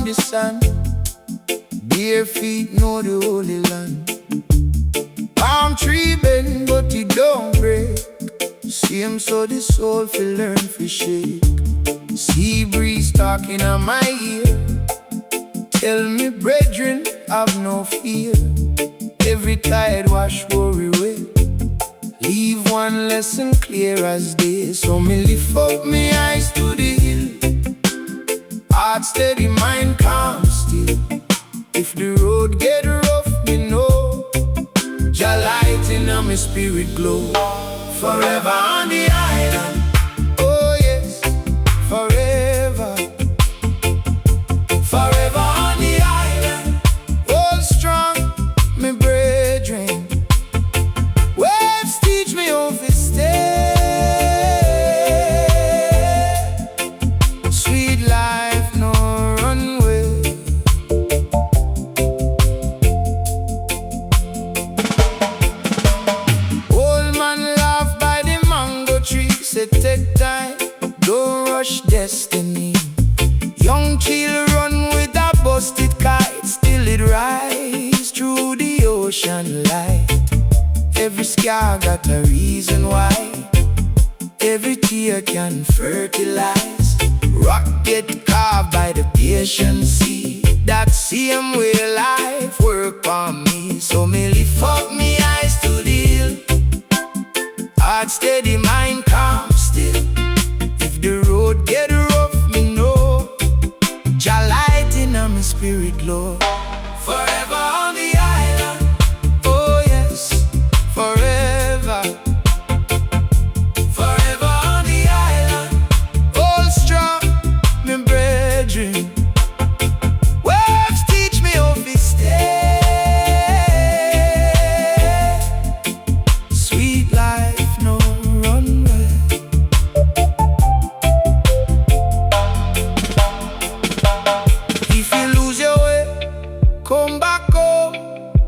the sand. Bare feet know the holy land. Palm tree bend but it don't break. Same so the soul feel learn fi shake. Sea breeze talking on my ear. Tell me brethren have no fear. Every tide wash worry away. Leave one lesson clear as day. So me lift up me eyes to the hill. Heart steady, mind calm still. If the road get rough, me know Jah light in my spirit glow. Forever on the island. Oh yes, forever. Forever on the island. Hold strong, me brethren. Waves teach me how to stay. Sweet life, no runway. Old man laugh by the mango tree. Say take time, don't rush destiny. Young child run with a busted kite. Still it rise through the ocean light. Every scar got a reason why. Every tear can fertilize. Rock get carved by the patient sea. That same way life work on me. So me lift up me eyes to the hill. Heart steady, mind calm still. If the road get rough, me know Jah light in my spirit glow. Forever on the island. Oh yes, forever. Forever on the island. Hold strong, me brethren. Waves teach me how to stay. Sweet life, no runway. If you lose your way, come back home.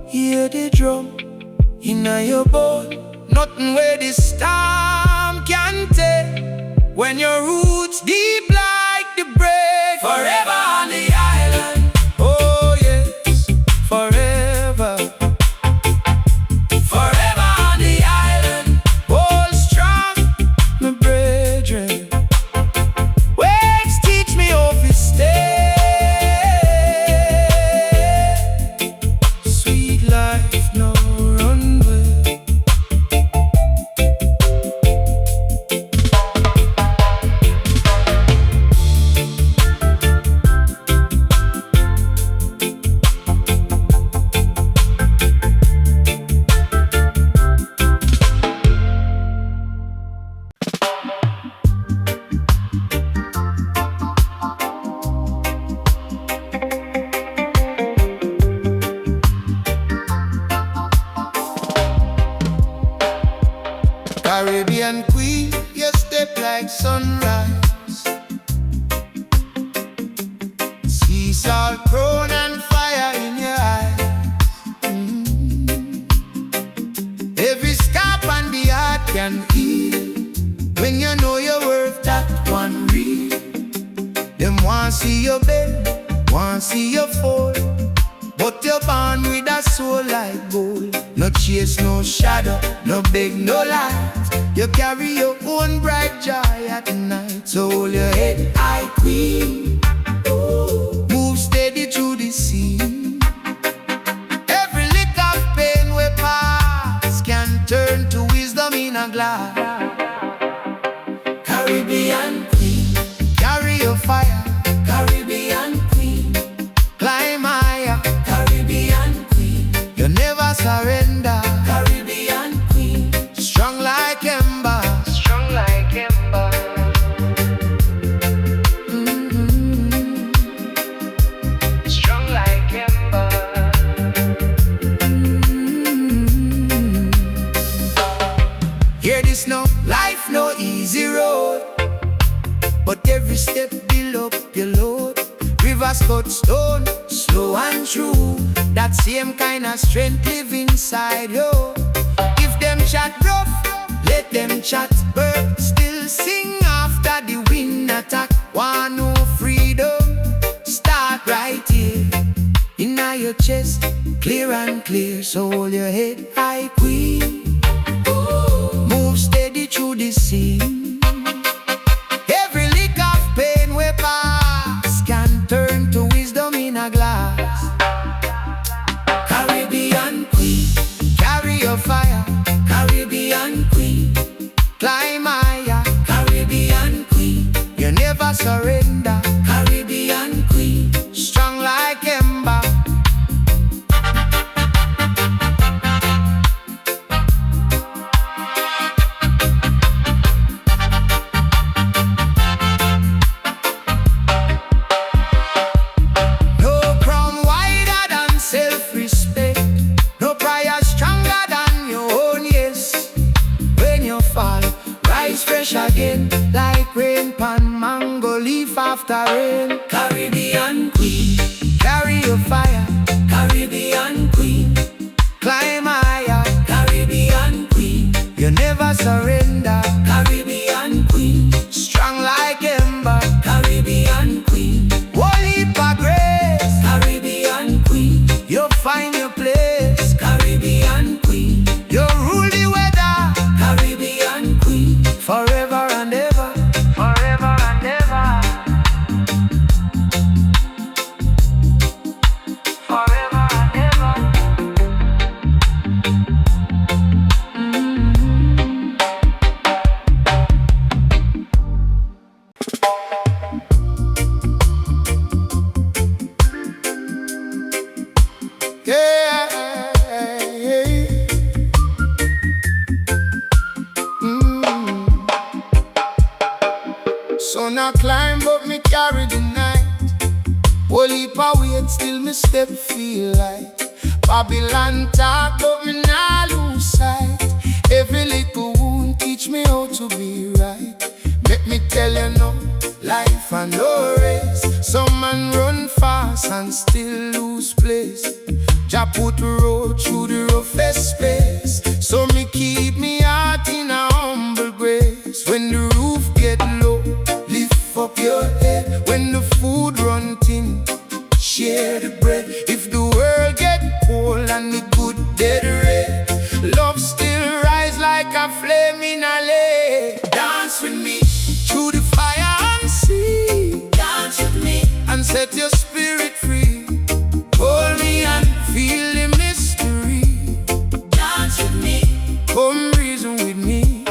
Hear the drum inna your boat. Nothing where the storm can take. When your roots deep like the break. Forever on the island. Oh yes, forever. Forever on the island. Hold strong, my brethren. Waves teach me how to stay. Sweet life, no runway. Caribbean queen, you step like sunrise. Sea salt crown and fire in your eyes. Every scar on the heart can heal. When you know your worth, that one real. Them want see you bend, want see you fall. But you're born with a soul like gold. No chase, no shadow, no beg, no light. You carry your own bright joy at night. So hold your head high, queen. Move steady through the sea. Every lick of pain we pass can turn to wisdom in a glass. Caribbean queen, carry your fire. Caribbean queen, climb higher. Caribbean queen, you never surrender. Caribbean queen, strong like ember. Strong like ember. Strong like ember. Hear this now, life no easy road. But every step build up your load. Rivers cut stone, slow and true. That same kind of strength live inside you. If them chat rough, let them chat. Bird still sing after the wind attack. Want no freedom, start right your chest, clear and clear, so hold your head high, queen. Move steady through the scene. Every lick of pain we pass can turn to wisdom in a glass. Caribbean queen, carry your fire. Caribbean queen, climb higher. Caribbean queen, you never surrender. Caribbean queen, strong like ember. No crown wider than self-respect. No prayer stronger than your own, yes. When you fall, rise fresh again, like rain pan mango leaf after rain. Caribbean queen, carry your fire. Caribbean queen, climb higher. Caribbean queen, you never surrender. Caribbean queen, strong like ember. Caribbean queen, one heap of grace. Caribbean queen, you'll find your place. Caribbean queen, you rule the weather. Caribbean queen, forever and ever. Forever and ever. Forever and ever. Yeah. So now climb up, me carry the night. Whole heap of weight, still me step feel light. Babylon talk, but me nah lose sight. Every little wound teach me how to be right. Let me tell you no, life and no race. Some man run fast and still lose place. Jah put the road through the roughest space. So me keep me heart in a humble grace. When the roof get low, lift up your head. When the food run thin, share the bread. If the world get cold and the good dead red, love still rise like a flame in a lake. Dance with me through the fire and sea. Dance with me and set your spirit free. Hold me and feel the mystery. Dance with me, come reason with me.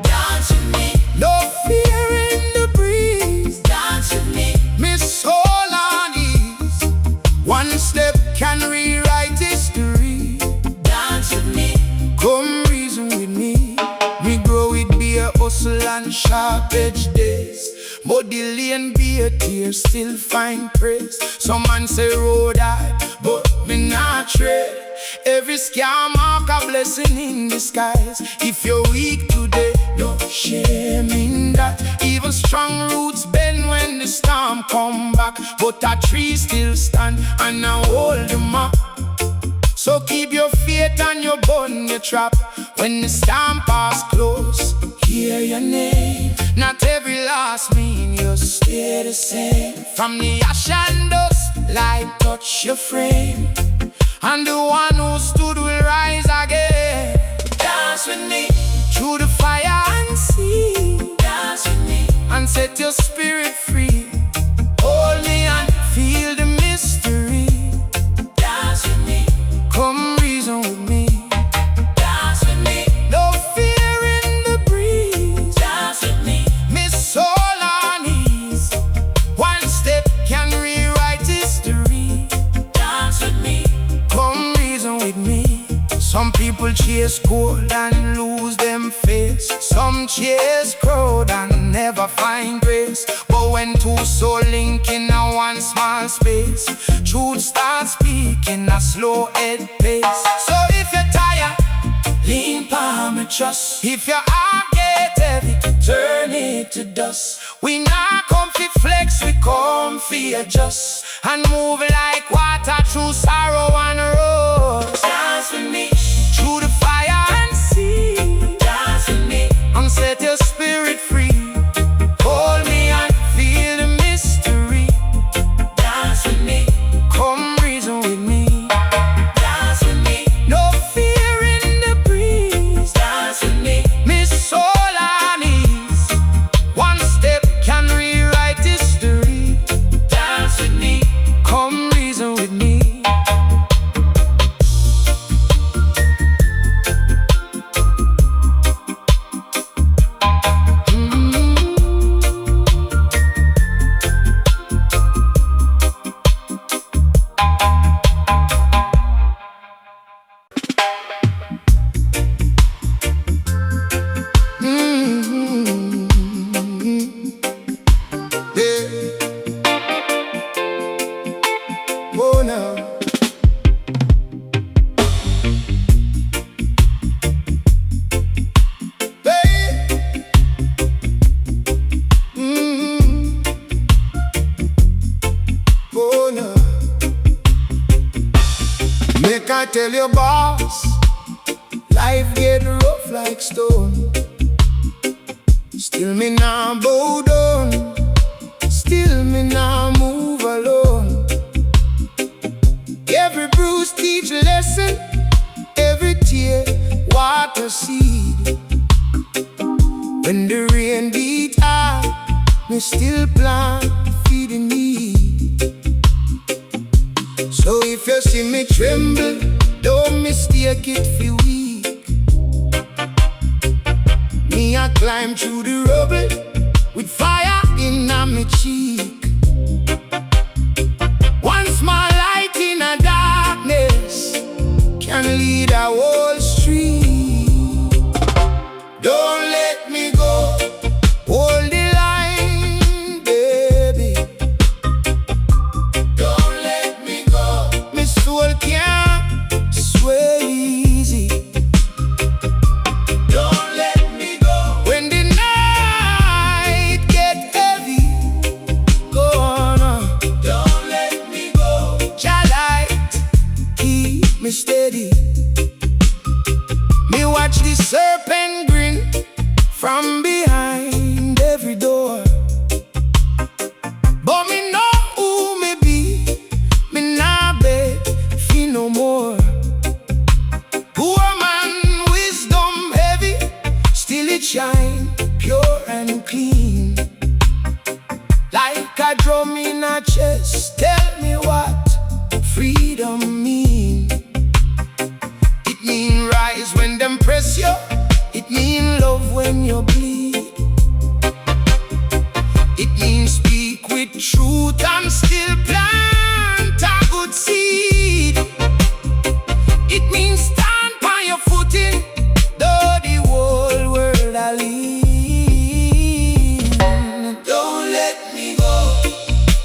Dance with me, no fear in the breeze. Dance with me, miss soul on ease. One step can rewrite history. Dance with me, come reason with me. Me grow with beer, hustle and sharp edge days. Muddy lane, beer tears, still find praise. Some man say road high, but me not tread. Every scam mark a blessing in disguise. If you're weak today, no shame in that. Even strong roots bend when the storm come back. But a tree still stand and I hold them up. So keep your faith and your bun your trap. When the storm pass close, hear your name. Not every loss mean you stay the same. From the ash and dust, light touch your frame. And the one who stood will rise again. Dance with me through the fire and sea. Dance with me and set your spirit free. Hold me and feel the mystery. Dance with me, come reason with me. Dance with me, no fear in the breeze. Dance with me, miss soul on ease. One step can rewrite history. Dance with me, come reason with me. Some people chase gold and lose them face. Some chase crowd and never find grace. But when two souls link in a one small space, truth starts speaking a slow head pace. So if you're tired, lean palm and trust. If your heart get heavy, turn it to dust. We not come fi flex, we come fi adjust. And move like water through sorrow and rose. Dance with me through the fire and sea. Dance with me and set your spirit free. Hold me and feel the mystery. Dance with me, come reason with me. I tell you, boss, life get rough like stone. Still me nah bow down, still me nah move alone. Every bruise teach lesson, every tear water seed. When the rain beat hard, me still plant feeding need. So if you see me tremble, don't mistake it for weak. Me I climb through the rubble with fire in my cheek. One small light in a darkness can lead a whole street. Don't let me go, hold the line, baby. Don't let me go, my soul can't sway easy. Don't let me go, when the night get heavy, go on. Don't let me go, Jah light keep me steady. Me watch the serpent grin from behind every door, but me know who me be, me nah beg fi no more. Poor man, wisdom heavy, still it shine pure and clean. Like a drum in a chest, tell me what freedom mean. It mean rise when them press you, it mean love when you bleed. It means speak with truth and still plant a good seed. It means stand by your footing, though the whole world a lean. Don't let me go,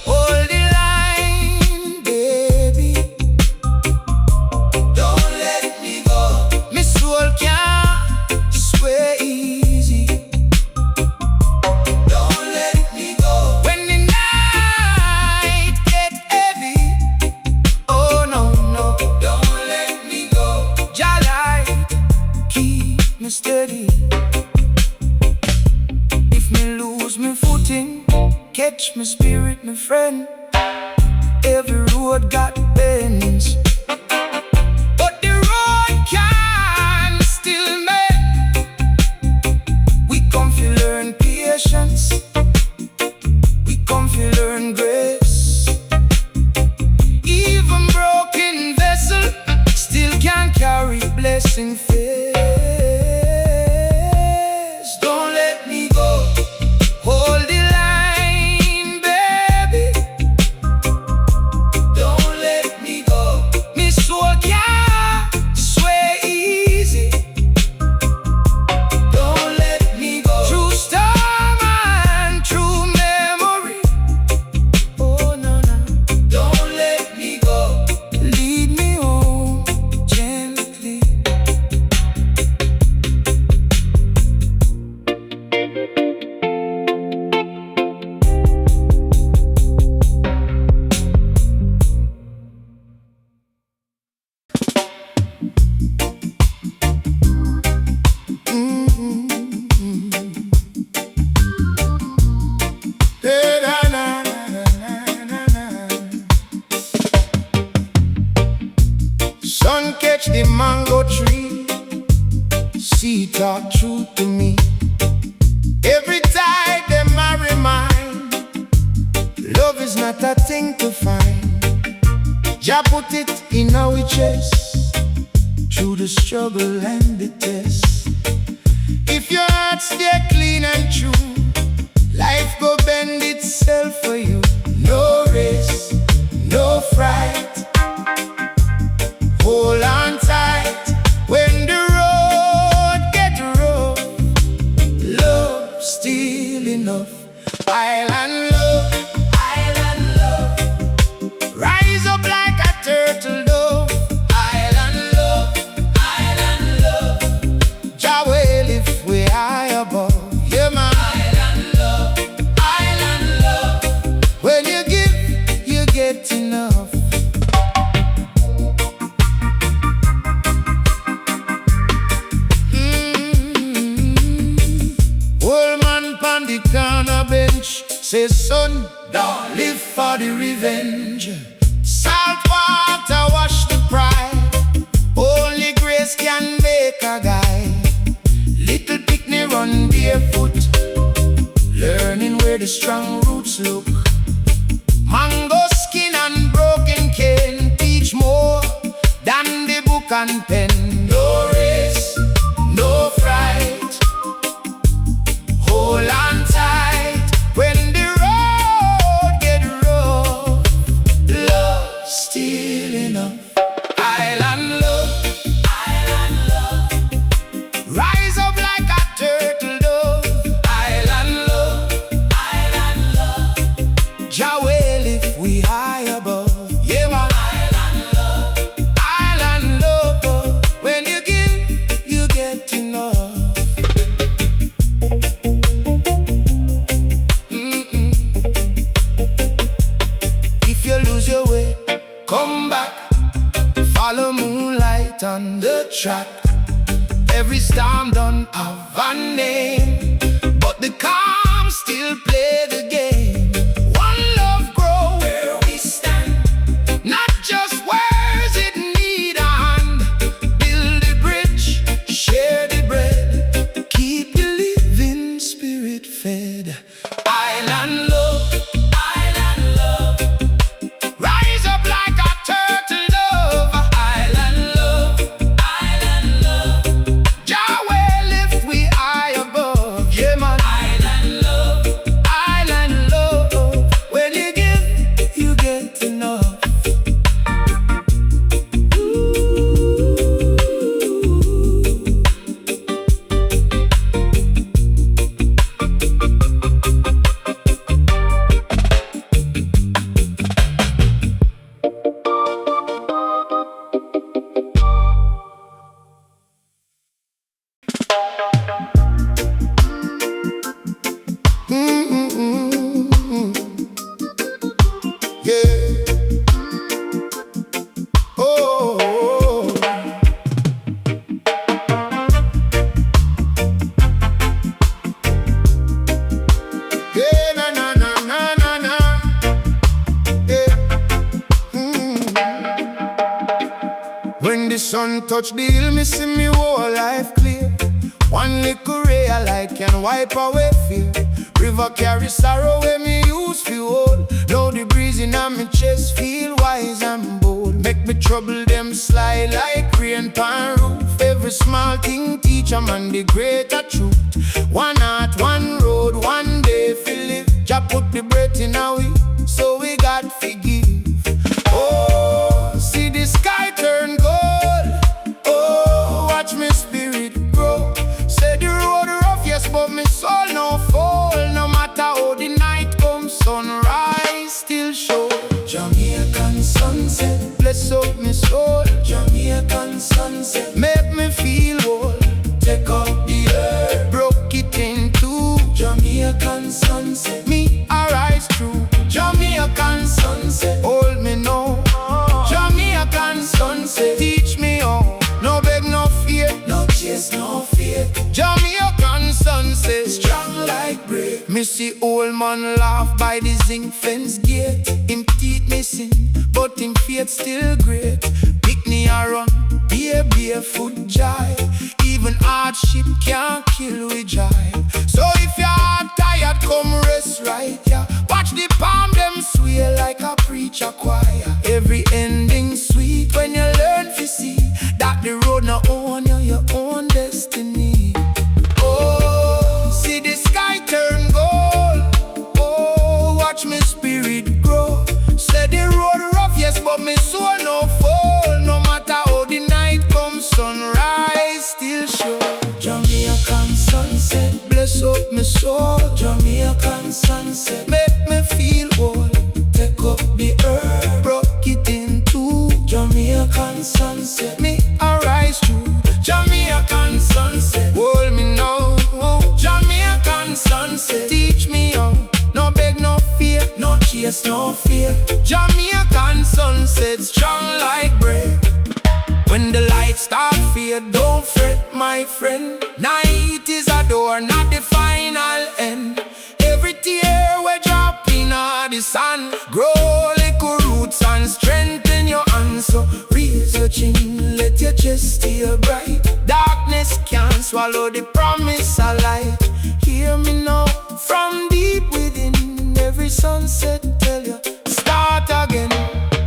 hold the line, baby. Don't let me go, my soul can't sway easy. Don't let me go, when the night get heavy, oh no, no. Don't let me go, Jah light keep me steady. If me lose me footing, catch me spirit, my friend. Every road got bends, but the road can still mend. We come to learn patience, we come to learn grace. Even broken vessel still can carry blessing face. Don't let me go, hold the line, baby. Don't let me go, my soul can't sway easy. Don't let me go, through storm and through memory, oh no, no. Don't let me go, lead me home gently. Sun catch the mango tree, sea talk truth to me. Every time them I remind, love is not a thing to find. Jah put it in our chest, through the struggle and the test. If your heart stay clean and true, life go bend itself for you. No race, no fright, hold on tight when the road get rough. Love still enough. Island love, rise up like a turtle dove. Island love, Jah will lift we high above. Yeah man, island love, live for the revenge. Salt water wash the pride. Only grace can make a guy. Little picnic run barefoot, learning where the strong roots look. Mango skin and broken cane teach more than the book and pen. No race, no fright, hold on tight. When the road get rough, love still enough. Island love, rise up like a turtle dove. Island love, Jah will if we high above. Yeah man, island love. When you give, you get enough. If you lose your way, come back. Follow moonlight on the track. Every storm don't have a name, but the calm still play the game. One love grow where we stand, not just words, it need a hand. Build the bridge, share the bread, keep the living spirit fed. Island love, rise up like a turtle dove. Island love, Jah will if we high above. Yeah man, island love. When you give, you get enough. Yeah. Oh. Yeah, na na na na na na. Yeah. When the sun touch the hill, me see me whole life clear. One little ray of light can wipe away fear. River carry sorrow where me used to hold. Now the breeze in my chest feel wise and bold. Make me trouble them slide like rain pan roof. Every small thing teach a man the greater truth. One heart, one road, one day fi live. Jah put the breath in our we, so we got forgive. Oh, see the sky turn gold. Oh, watch me spirit grow. Say the road rough, yes, but me soul no fall. No matter how the night comes, sunrise still show. Jamaican sunset, bless up me soul. Jamaican sunset, make me feel whole. Take up the earth, broke it in two. Jamaican sunset, me arise true. Jamaican sunset, hold me now. Jamaican sunset, teach me how. No beg, no fear, no chase, no fear. Jamaican sunset, strong like brick. Me see old man laugh by the zinc fence gate. Him teeth missing, but him faith still great. Pick me a run, be a barefoot jive. Even hardship can't kill with jive. So if you're tired, come rest right here. Watch the palm them sway like a preacher choir. Every ending sweet when you learn to see that the road not own you, your own destiny. Oh, see the sky turn gold. Oh, watch me spirit grow. Say the road rough, yes, but me soul no fall. No matter how the night comes, sunrise still show. Jamaican sunset, bless up me soul. Jamaican sunset, make me feel whole. Take up the earth, broke it in two. Jamaican sunset, me arise true. Jamaican sunset, hold me now. Jamaican sunset, teach me how. No beg, no fear, no chase, no fear. Jamaican sunset, strong like bread. When the lights start fade, don't fret, my friend. Night is a door, not the final end. Every tear we drop in the sun. Grow little roots and strengthen your hands. So raise your chin, let your chest stay bright. Darkness can't swallow the promise of light. Hear me now, from deep within. Every sunset tell you, start again.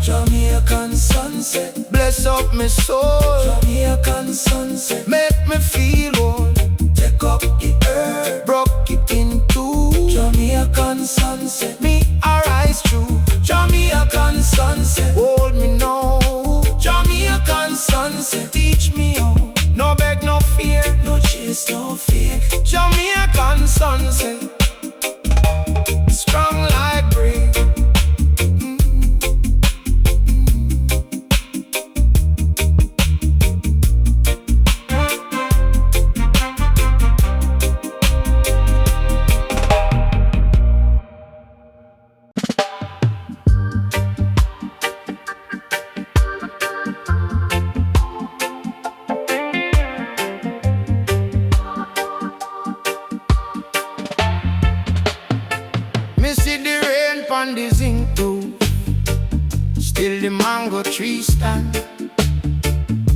Jamaican sunset, bless up my soul. Jamaican sunset, make me feel whole. Take up the earth, broke it in two. Jamaican sunset, me arise true. Jamaican sunset, hold me now. Jamaican sunset, teach me how. No beg, no fear, no chase, no fear. Jamaican sunset, strong like brick. On the zinc roof, still the mango tree stand.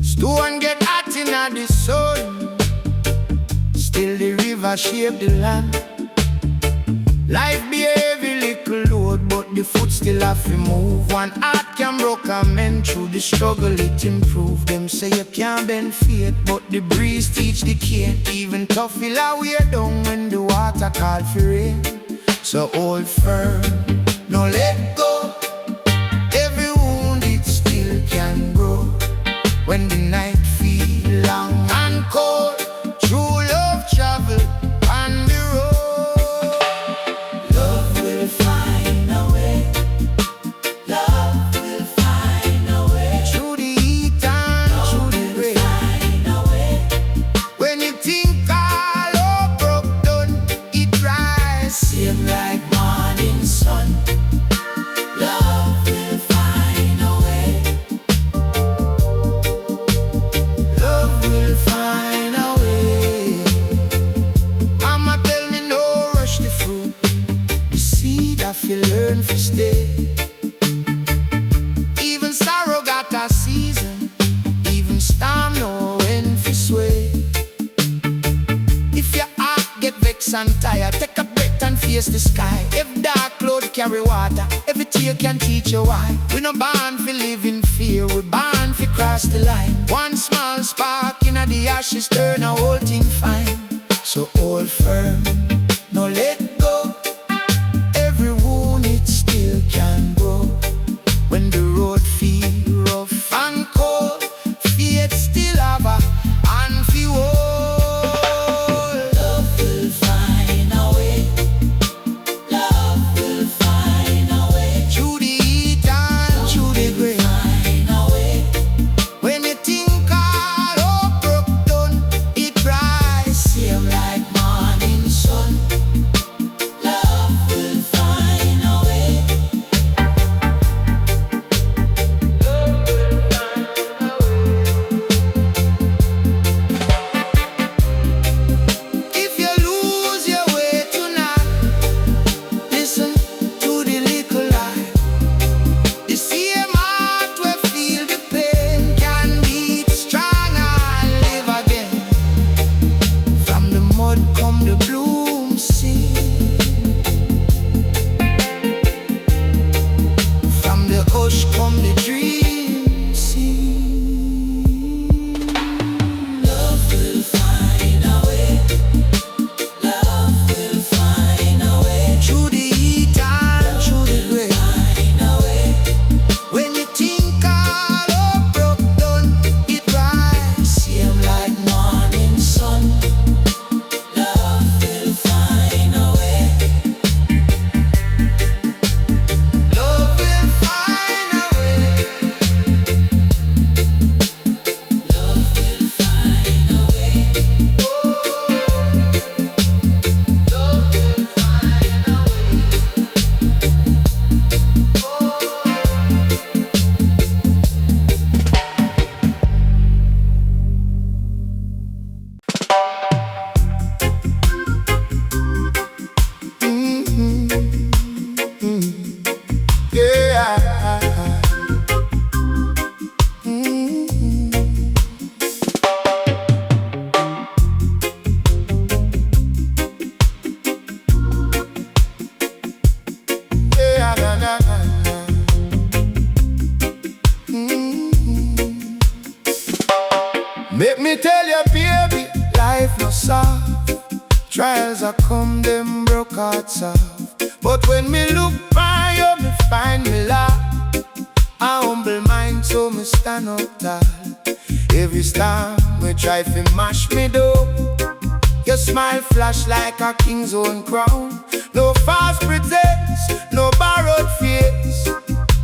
Stone get hot in the sun, still the river shape the land. Life be heavy little load, but the foot still have to move. One heart can broke a man, through the struggle it improve. Them say you can't bend faith, but the breeze teach the cane. Even tough feel a way down when the water call for rain. So hold firm, no let go. Every wound it still can grow. When the night feel long and cold, true love travel on the road. Love will find a way. Love will find a way. Through the heat and through the rain. Find a way. When you think all hope broke down, it rise, same like morning sun. Love will find a way. Love will find a way. Mama tell me no rush the fruit. The seed I feel learn to stay. Even sorrow got a season. Even storm know when to sway. If your heart get vexed and tired, take a breath and face the sky. If dark cloud carry water, every tear can teach you why. We no born for live in fear, we born for cross the line. One small spark in the ashes turn a whole thing fine. So hold firm, no let go. Every wound it still can grow. When the road feel rough and cold, faith still have a hand for hold. Love will find a way. Love will find a way. Through the heat and through the grave. Find a way. When you think all hope broke down, it rise, same like morning sun. Yeah. Yeah, na, na, na, na. Make me tell you, baby, life no soft. Trials are come, them broke hearts off. But when me look by you, me find me love. A humble mind, so me stand up tall. Every storm, me try to mash me down. Your smile flash like a king's own crown. No false pretense, no borrowed fears.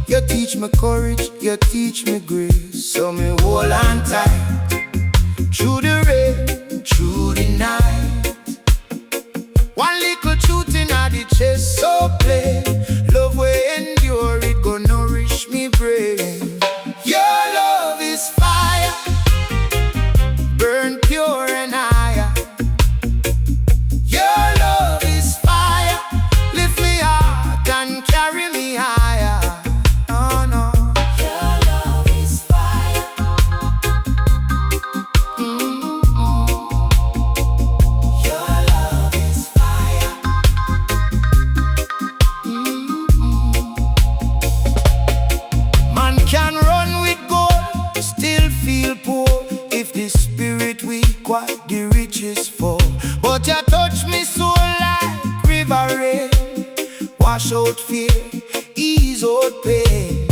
You teach me courage, you teach me grace. So me hold on tight, through the rain, through the night. One little truth in the chest, so plain. Love will endure, it go nourish me brain. Your love is fire, burn pure and higher. Your love is fire, lift me up and carry me higher. Oh no. Your love is fire. Your love is fire. Man can run with gold, still feel poor. If the spirit weak, what the riches fall. But you touch me soul like river rain. Wash out fear, ease out pain.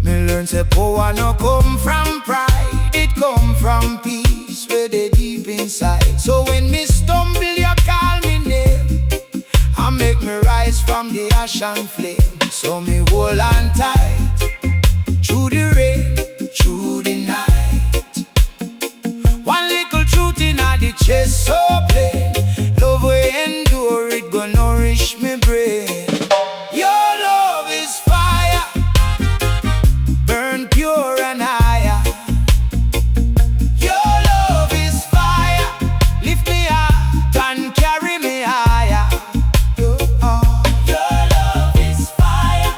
Me learn say power no come from pride, it come from peace where they deep inside. So when me stumble, you call me name. I make me rise from the ash and flame. So me hold on tight, through the rain, through the night. One little truth in the chest, so plain. Love will endure, it go nourish me brain. Your love is fire, burn pure and higher. Your love is fire, lift me up and carry me higher. Your love is fire.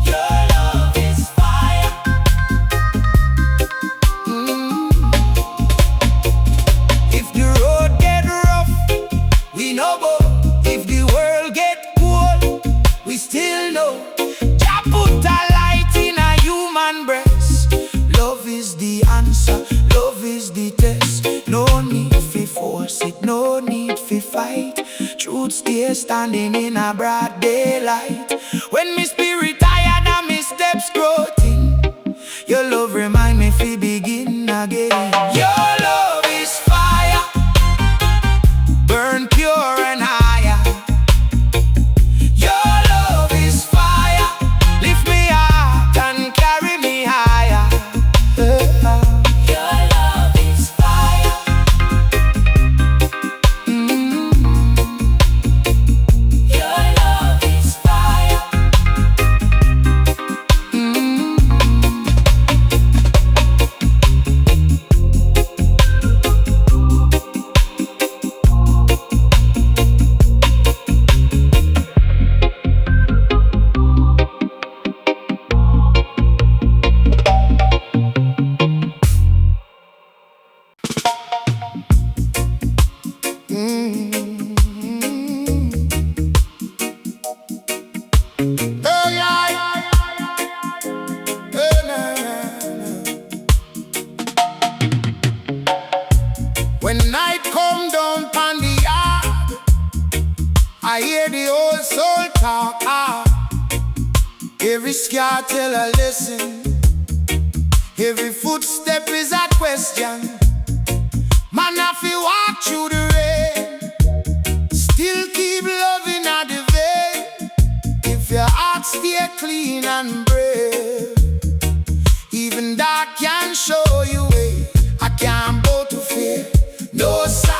Your love is fire. If the road get rough, we know go. If the world get cold, we still know. Jah put a light in a human breast. Love is the answer, love is the test. No need fi force it, no need fi fight. Truth stay standing in a broad daylight. When me spirit tired and me steps growing, your love remind me fi begin again. Your love is fire, burn pure and higher. Your love is fire, lift me up and carry me higher. Your love is fire. Your love is fire. When night come down pon the yard, I hear the old soul talk. Every scar tell a lesson, every footstep is a question. Man, if you walk through the rain, still keep loving at the vein. If your heart stay clean and brave, even dark can show you way. I can't bow to fear, no sir.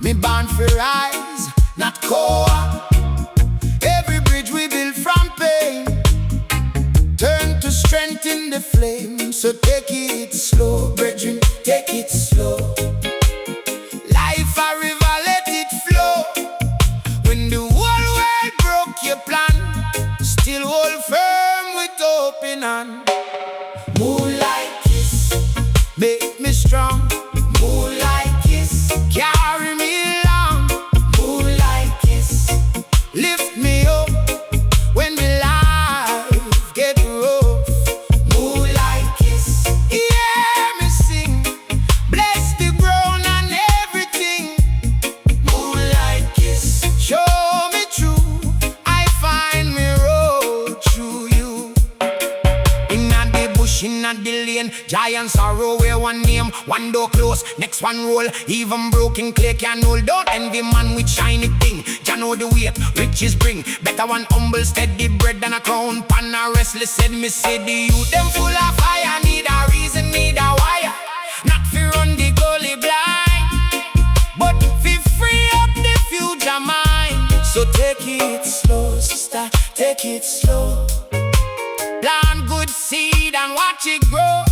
Me born for rise, not core. Every bridge we build from pain turn to strength in the flame. So take it slow, brethren, take it slow. Life a river, let it flow. going on. Moonlight kiss, make me strong. Moonlight kiss, carry me along. Moonlight kiss, lift me up when the life get rough. Moonlight kiss, hear me sing, bless the ground and everything. Moonlight kiss, show me true, I find me road through you. Inna the bush, inna the lane, giants are row where one name, one door close, next one roll. Even broken clay can hold. Don't envy man with shiny thing. Jah know the weight riches bring. Better one humble steady bread than a crown pan a restless head. Me say the youth them full of fire, need a reason, need a wire. Not fi run the gully blind, but fi free up the future mind. So take it slow, sister, take it slow. Plant good seed and watch it grow.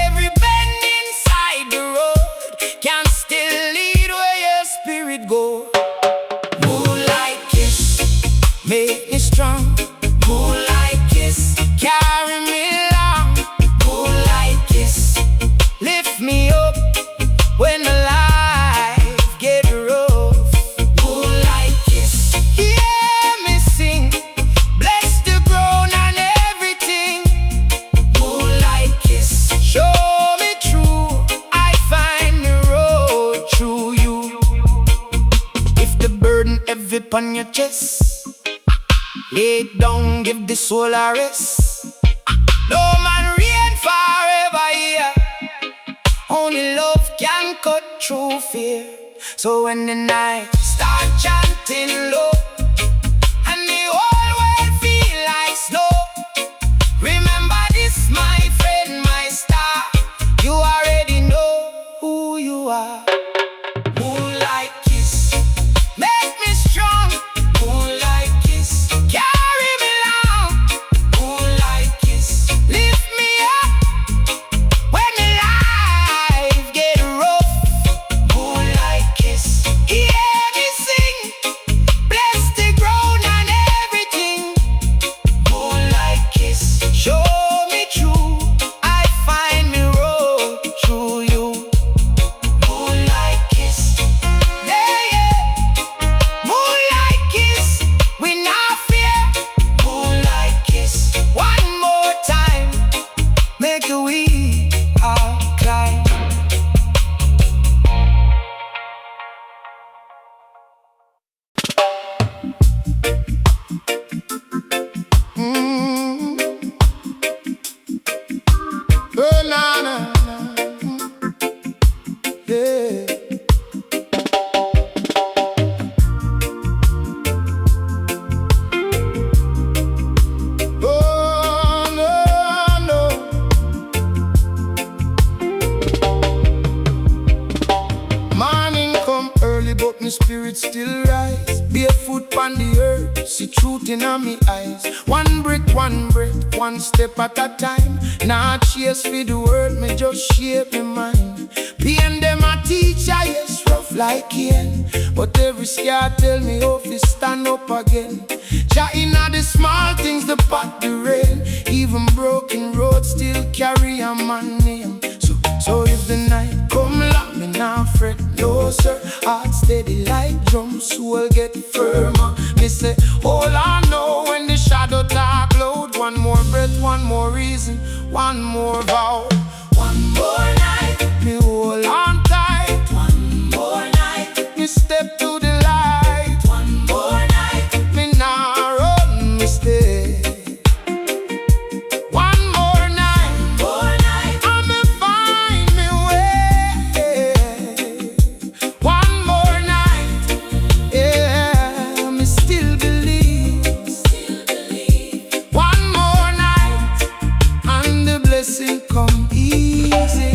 Every bend inside the road can still lead where your spirit go. Moonlight kiss, make me strong. Moonlight kiss, carry me along. Moonlight kiss, lift me up when the life get rough. Moonlight kiss, hear me sing, bless the ground and everything. Moonlight kiss, show me true, I find the road through you. If the burden heavy upon your chest, lay it down, give the soul a rest. No man reign forever here, only love can cut through fear. So when the night start chanting low and the whole world feel like snow, remember this, my friend, my star. You already know who you are. Moonlight kiss, make me strong. Moonlight kiss, carry me along. Moonlight kiss, lift me up when the life get rough. Moonlight kiss, hear me sing, bless the ground and everything. Moonlight kiss, show me true, I find me road through you. Moonlight kiss, yeah, yeah. Moonlight kiss, we not fear. Moonlight kiss, one more time, make we all climb. Oh, na, na, na. Yeah. Oh, no, no. Morning come early, but my spirit still rise. Barefoot on the earth, see truth in me eyes. One breath, one step at a time. Not chase for the world, me just shape my mind. Pain them a teacher, yes, rough like Cain, but every scar tell me how to stand up again. Chatting at the small things, the pot, the rain. Even broken roads still carry a man name. So if the night come lock me now fret, no sir. Heart steady like drums, soul get firmer. Me say, hold on now when the shadow talk loud. One more breath, one more reason, one more vow. One more night, me hold on tight. One more night, me step to the light. One more night, me nah run, me stay. One more night, I'ma find me way. One more night, yeah, me still believe. One more night, and the blessing come easy.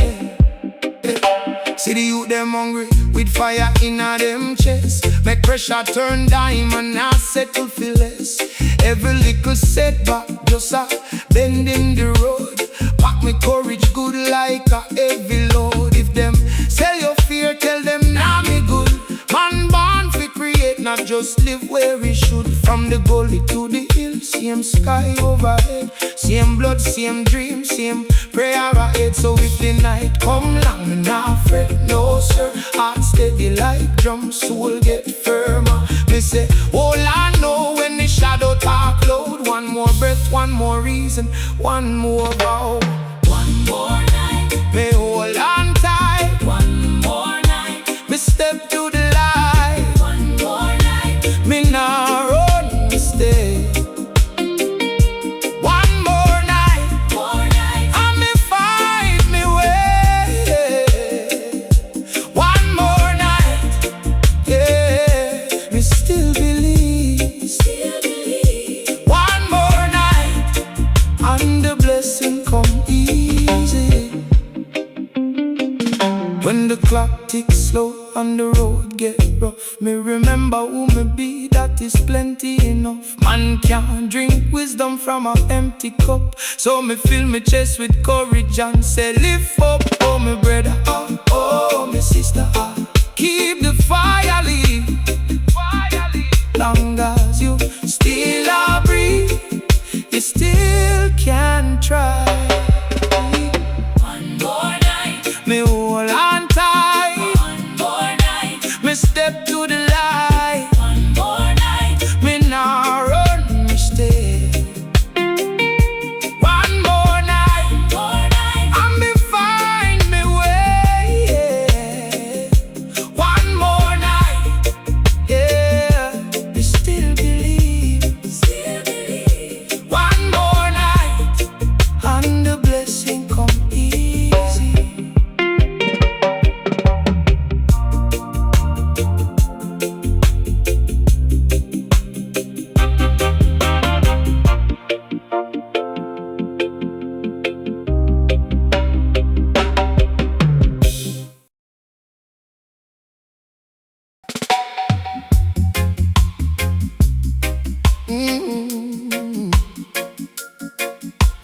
See the youth them hungry with fire in a them chest. Make pressure turn diamond, I settle for less. Every little setback just a bend in the road. Pack me courage good like a heavy load. If them sell your fear, tell them nah me good. Man born fi create, not just live where we should. From the gully to the hill, same sky overhead, same blood, same dream, same prayer ahead. So if the night come long, me not fret, no sir. Heart steady like drum, soul get firmer. Me say, all I know when the shadow talk loud. One more breath, one more reason, one more vow. One more night, Me hold on tight. one more night, Me step to the light. one more night, Me nah run, me stay. One more night, and me find me way. One more night, yeah, me still believe. still believe. One more night, and the blessing come easy. When the clock ticks slow and the road get rough, me remember who me be, that is plenty enough. Man can't drink wisdom from an empty cup. So me fill me chest with courage and say, lift up, oh me brother, oh me sister, keep the fire lit. Long as you still a breathe, you still can try. One more night, Me hold on tight, one more night, me step to the light. one more night, Me nah run, me stay. One more night, and me find me way. One more night, yeah, me still believe. still believe. One more night, and the blessing come easy.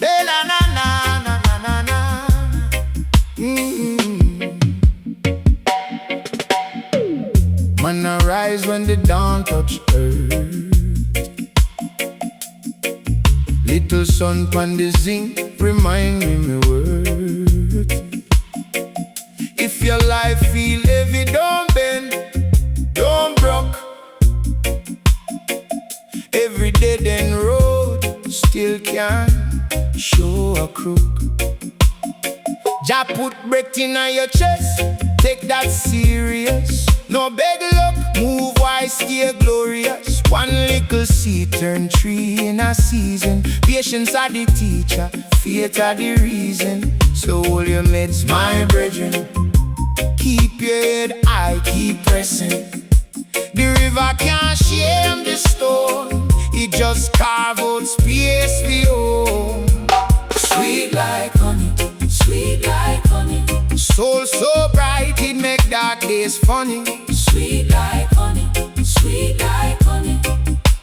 La na na na na na na. Man arise when the dawn touch earth. Little sun pan the zinc remind me worth. If your life feel heavy, don't bend, don't broke. Every dead end road still can show a crook. Jah put breath in your chest, take that serious. No beg luck, move wise, stay glorious. One little seed turn tree in a season. Patience are the teacher, faith are the reason. So hold your meds, my brethren. Keep your head high, keep pressing. The river can't shame the stone, it just carve out space for you. Sweet like honey, sweet like honey, Soul so bright, it make dark days funny. sweet like honey, sweet like honey,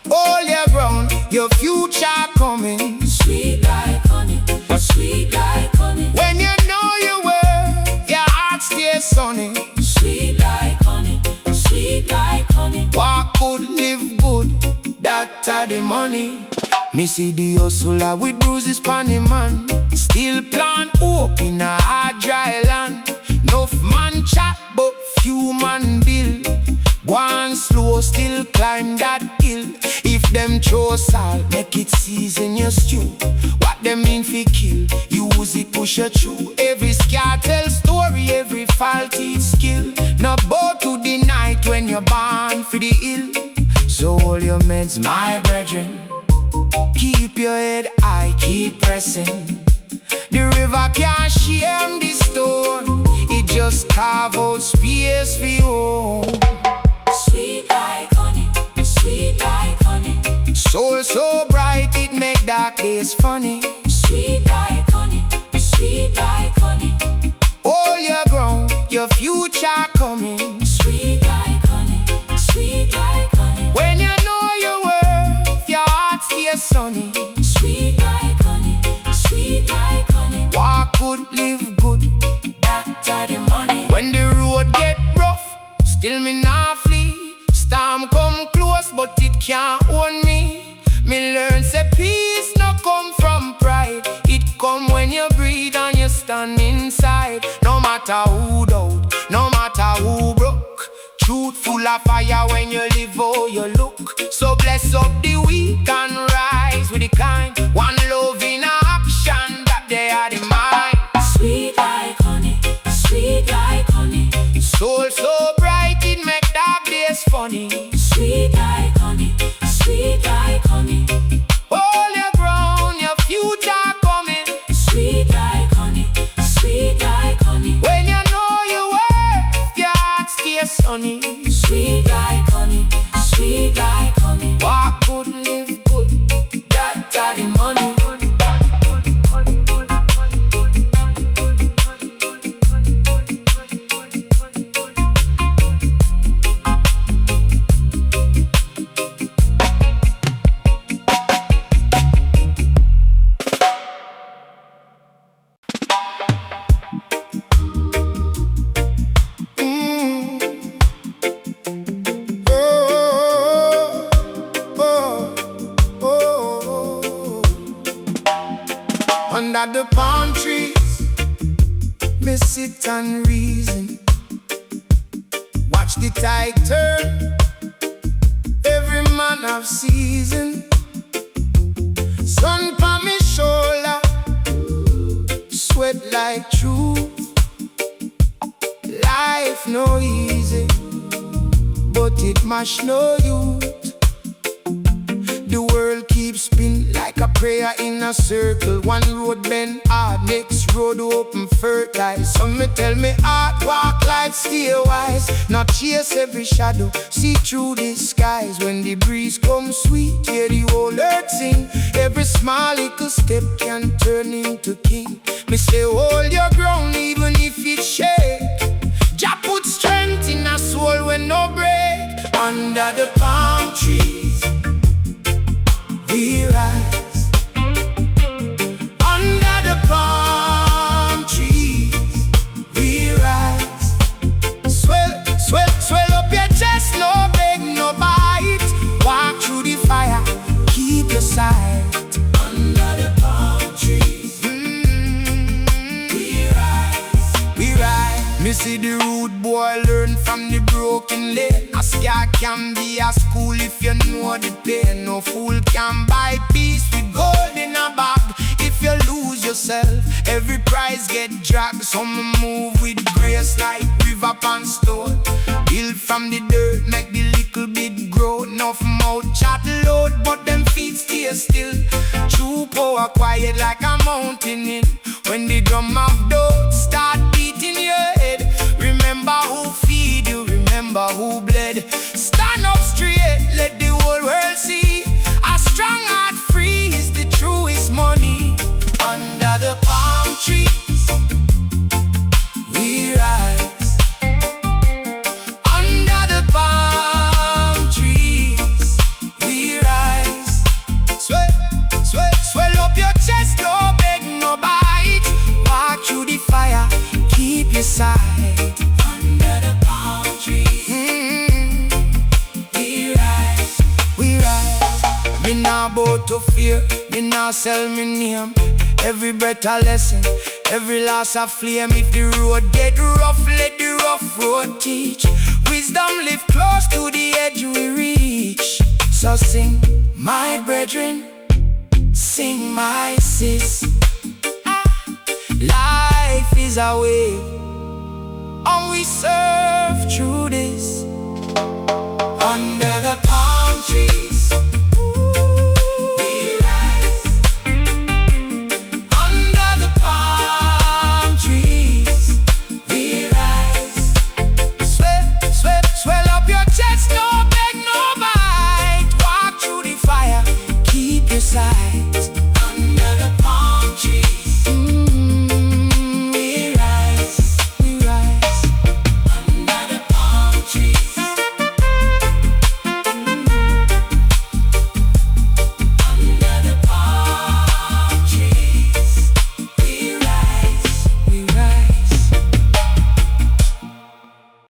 Hold your ground, your future coming. sweet like honey, sweet like honey, When you know your worth, your heart stays sunny. sweet like honey, sweet like honey. Walk good, live good, that are the money. Me see the hustler with bruises pon him man. Still plant hope in a hard dry land. Enough man chat but few man build. One slow still climb that hill. If them throw salt, make it season your stew. What them mean fi kill, use it push you through. Every scar tell story, every fault teach skill. No bow to the night when you're born for the hill. So hold your meds, my brethren. Keep your head high, keep pressing. The river can't shame the stone, it just carve out space for you. Sweet like honey, sweet like honey, Soul so bright, it make dark days funny. sweet like honey, sweet like honey, Hold your ground, your future coming. sweet like honey, sweet like honey, When you know your worth, your heart stays sunny. sweet like honey, sweet like honey. Walk good, live good, That are the money. when the road get rough, still me not flee. Storm come close. can't own me. Me learn say peace no come from pride. It come when you breathe and you stand inside. No matter who doubt, no matter who broke, truth full of fire when you live how you look. So bless up the weak and rise with the kind. One love in action, that they are the mind. Sweet like honey, sweet like honey. Soul so bright it make dark days funny. Sweet like honey, sweet like honey. Hold your ground, your future coming. Sweet like honey, sweet like honey. When you know your worth, your heart stays sunny. Sweet like honey, sweet like honey. Walk good, live good, that the money. Under the palm trees, me sit and reason. Watch the tide turn, every man have season. Sun pa me shoulder, sweat like truth. Life no easy, but it mash no youth. The world keeps spinning like a prayer in a circle. One road bend hard, next road open fertile. Some me tell me hard walk life, stay wise. Not chase every shadow, see through the skies. When the breeze comes sweet, hear the whole earth sing. Every small little step can turn into king. Me say hold your ground even if it shake. Jah put strength in a soul when no break. Under the palm trees we rise. Under the palm trees we rise. Swell, swell, swell up your chest, no beg, no bite. Walk through the fire, keep your sight. Under the palm trees we rise. We rise. Me see the rude boy learn from the broken lane. A scar can be a school if you know the pain. No fool can buy peace with gold in a bag. If you lose yourself, every prize get dragged. Some move with grace like river and stone. Build from the dirt, make the little bit grow. Enough mouth chat loud, but them feet stay still. True power quiet like a mountain in. When the drum of doubt start beating your head, remember who feed you, remember who bled. Stand up straight, let the whole world see. A strong heart free is the truest money. Under the palm trees we rise. Under the palm trees we rise. Swell, swell, swell up your chest, no beg, no bite. Walk through the fire, keep your sight. Under the palm trees we rise. We rise. Me nah bow to fear, me nah sell me name. Every breath a lesson, every loss a flame. If the road get rough, let the rough road teach. Wisdom live close to the edge we reach. So sing, my brethren, sing, my sis. Life is a way, and we serve through this.